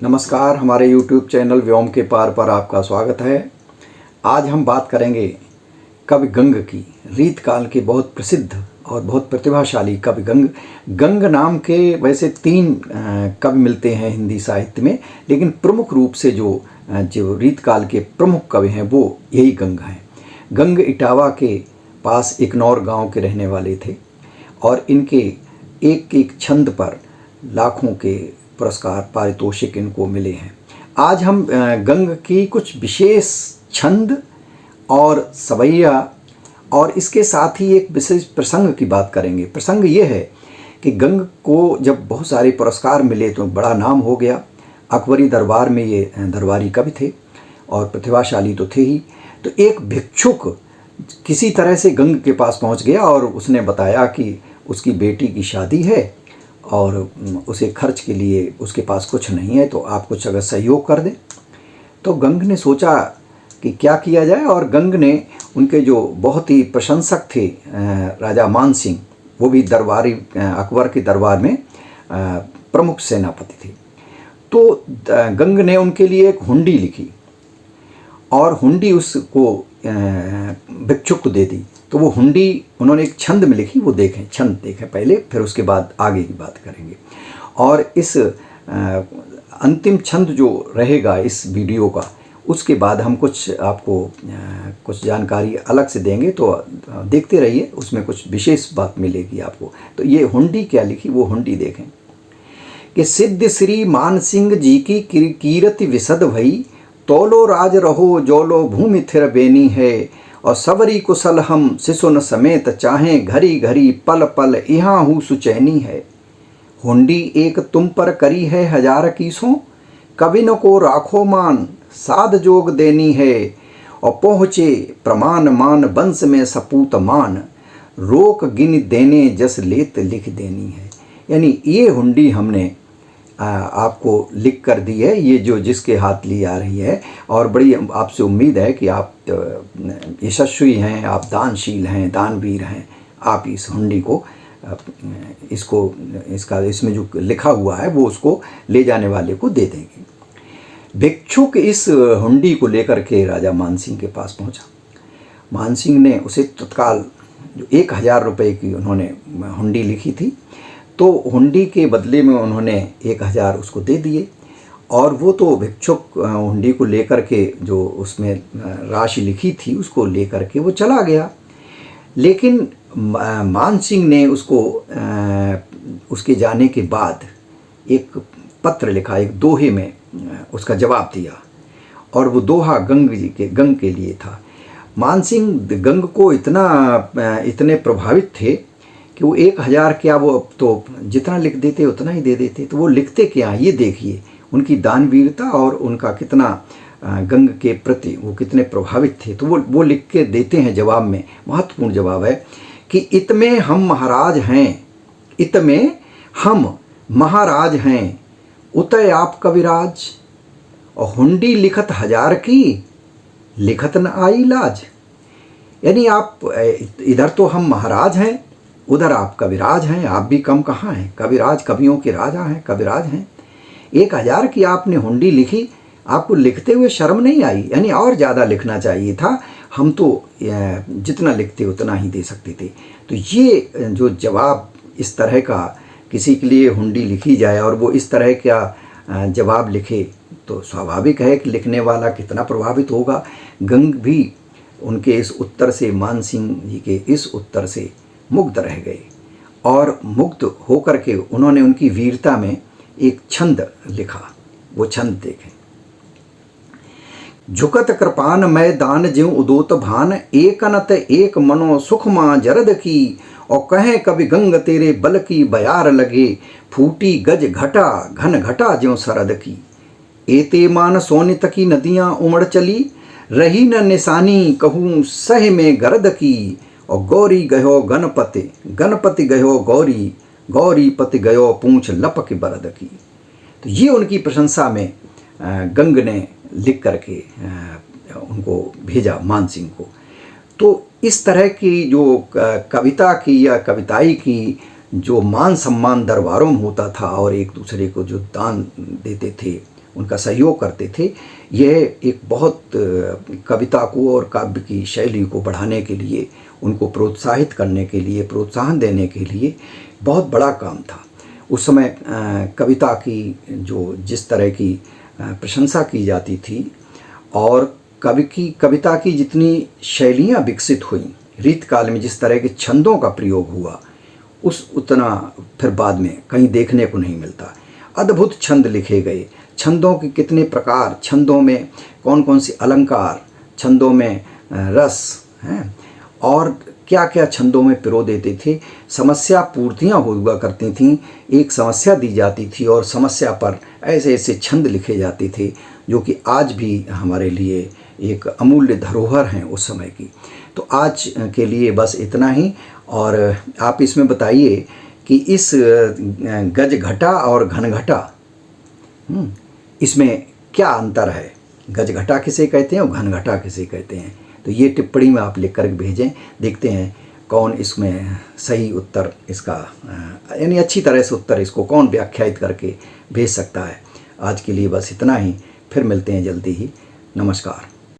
नमस्कार, हमारे YouTube channel व्योम के पार पर आपका स्वागत है। आज हम बात करेंगे कवि गंग की। रीत काल के बहुत प्रसिद्ध और बहुत प्रतिभाशाली कवि गंग। गंग नाम के वैसे 3 कवि मिलते हैं हिंदी साहित्य में, लेकिन प्रमुख रूप से जो रीत काल के प्रमुख कवि हैं वो यही गंग हैं। गंग इटावा के पास इकनौर गांव के रहने वाले थे और इनके एक एक छंद पर लाखों के पुरस्कार पारितोषिक इनको मिले हैं। आज हम गंग की कुछ विशेष छंद और सवैया और इसके साथ ही एक विशेष प्रसंग की बात करेंगे। प्रसंग ये है कि गंग को जब बहुत सारे पुरस्कार मिले तो बड़ा नाम हो गया। अकबरी दरबार में ये दरबारी कवि थे और प्रतिभाशाली तो थे ही। तो एक भिक्षुक किसी तरह से गंग के पास पहुंच गया और उसने बताया कि उसकी बेटी की शादी है और उसे खर्च के लिए उसके पास कुछ नहीं है, तो आप कुछ अगर सहयोग कर दें। तो गंग ने सोचा कि क्या किया जाए, और गंग ने उनके जो बहुत ही प्रशंसक थे राजा मान सिंह, वो भी दरबारी अकबर के दरबार में प्रमुख सेनापति थे, तो गंग ने उनके लिए एक हुंडी लिखी और हुंडी उसको भिक्षुक को दे दी। तो वो हुंडी उन्होंने एक छंद में लिखी, वो देखें, छंद देखें पहले, फिर उसके बाद आगे की बात करेंगे। और इस अंतिम छंद जो रहेगा इस वीडियो का, उसके बाद हम कुछ आपको कुछ जानकारी अलग से देंगे, तो देखते रहिए, उसमें कुछ विशेष बात मिलेगी आपको। तो ये हुंडी क्या लिखी, वो हुंडी देखें कि सिद्ध श्री मान सिंह जी की कीरति विशद भई, तोलो राज रहो जोलो भूमि थिर बेनी है, और सबरी कुशल हम सिसुन समेत चाहें, घरी घरी पल पल यहाँ हूँ सुचैनी है। हुंडी एक तुम पर करी है 1000 कीसों, कविन को राखो मान साध जोग देनी है, और पहुँचे प्रमाण मान वंश में सपूत मान, रोक गिन देने जस लेत लिख देनी है। यानी ये हुंडी हमने आपको लिख कर दी है, ये जो जिसके हाथ ली आ रही है, और बड़ी आपसे उम्मीद है कि आप यशस्वी हैं, आप दानशील हैं, दानवीर हैं। आप इस हुंडी को इसमें जो लिखा हुआ है वो उसको ले जाने वाले को दे देंगे। भिक्षुक इस हुंडी को लेकर के राजा मानसिंह के पास पहुंचा। मानसिंह ने उसे तत्काल जो 1000 रुपये की उन्होंने हुंडी लिखी थी, तो हुंडी के बदले में उन्होंने 1000 उसको दे दिए, और वो तो भिक्षुक हुंडी को लेकर के जो उसमें राशि लिखी थी उसको लेकर के वो चला गया। लेकिन मान सिंह ने उसको उसके जाने के बाद एक पत्र लिखा, एक दोहे में उसका जवाब दिया, और वो दोहा गंग के लिए था। मान सिंह गंग को इतने प्रभावित थे कि वो 1000 क्या, वो तो जितना लिख देते उतना ही दे देते। तो वो लिखते क्या, ये देखिए उनकी दानवीरता और उनका कितना गंग के प्रति वो कितने प्रभावित थे। तो वो लिख के देते हैं जवाब में। महत्वपूर्ण जवाब है कि इत में हम महाराज हैं, इत में हम महाराज हैं, उतय आप कविराज, और हुंडी लिखत 1000 की, लिखत न आई लाज। यानी आप इधर तो हम महाराज हैं, उधर आप कविराज हैं, आप भी कम कहाँ हैं, कविराज कवियों के राजा हैं, कविराज हैं। 1000 की आपने हुंडी लिखी, आपको लिखते हुए शर्म नहीं आई? यानी और ज़्यादा लिखना चाहिए था, हम तो जितना लिखते उतना ही दे सकते थे। तो ये जो जवाब इस तरह का किसी के लिए हुंडी लिखी जाए और वो इस तरह का जवाब लिखे, तो स्वाभाविक है कि लिखने वाला कितना प्रभावित होगा। गंग भी उनके इस उत्तर से, मान सिंह जी के इस उत्तर से मुग्ध रह गए, और मुग्ध होकर के उन्होंने उनकी वीरता में एक छंद लिखा। वो छंद देखें। झुकत कृपान मैं दान ज्यों उदोत भान, एक अनत एक मनो सुख माँ जरद की, और कहें कभी गंग तेरे बल की बयार लगे, फूटी गज घटा घन घटा ज्यों सरद की। एते मान सोनित की नदियाँ उमड़ चली, रही न निशानी कहूँ सह में गरद की, और गौरी गयो गणपति, गणपति गयो गौरी, गौरी पति गयो पूंछ लपक बरद की। तो ये उनकी प्रशंसा में गंग ने लिख करके उनको भेजा मान सिंह को। तो इस तरह की जो कविता की या कविताई की जो मान सम्मान दरबारों में होता था और एक दूसरे को जो दान देते थे उनका सहयोग करते थे। यह एक बहुत कविता को और काव्य की शैली को बढ़ाने के लिए, उनको प्रोत्साहित करने के लिए, प्रोत्साहन देने के लिए बहुत बड़ा काम था। उस समय कविता की जो जिस तरह की प्रशंसा की जाती थी और कविता की जितनी शैलियाँ विकसित हुई, रीत काल में जिस तरह के छंदों का प्रयोग हुआ, उतना फिर बाद में कहीं देखने को नहीं मिलता। अद्भुत छंद लिखे गए, छंदों के कितने प्रकार, छंदों में कौन कौन सी अलंकार, छंदों में रस हैं, और क्या क्या छंदों में पिरो देते थे। समस्या पूर्तियाँ हुआ करती थीं, एक समस्या दी जाती थी और समस्या पर ऐसे ऐसे छंद लिखे जाते थे जो कि आज भी हमारे लिए एक अमूल्य धरोहर हैं उस समय की। तो आज के लिए बस इतना ही। और आप इसमें बताइए कि इस गज घटा और घन घटा, इसमें क्या अंतर है? गज घटा किसे कहते हैं और घन घटा किसे कहते हैं? तो ये टिप्पणी में आप लिख कर भेजें, देखते हैं कौन इसमें सही उत्तर इसका, यानी अच्छी तरह से उत्तर इसको कौन व्याख्यायित करके भेज सकता है। आज के लिए बस इतना ही, फिर मिलते हैं जल्दी ही। नमस्कार।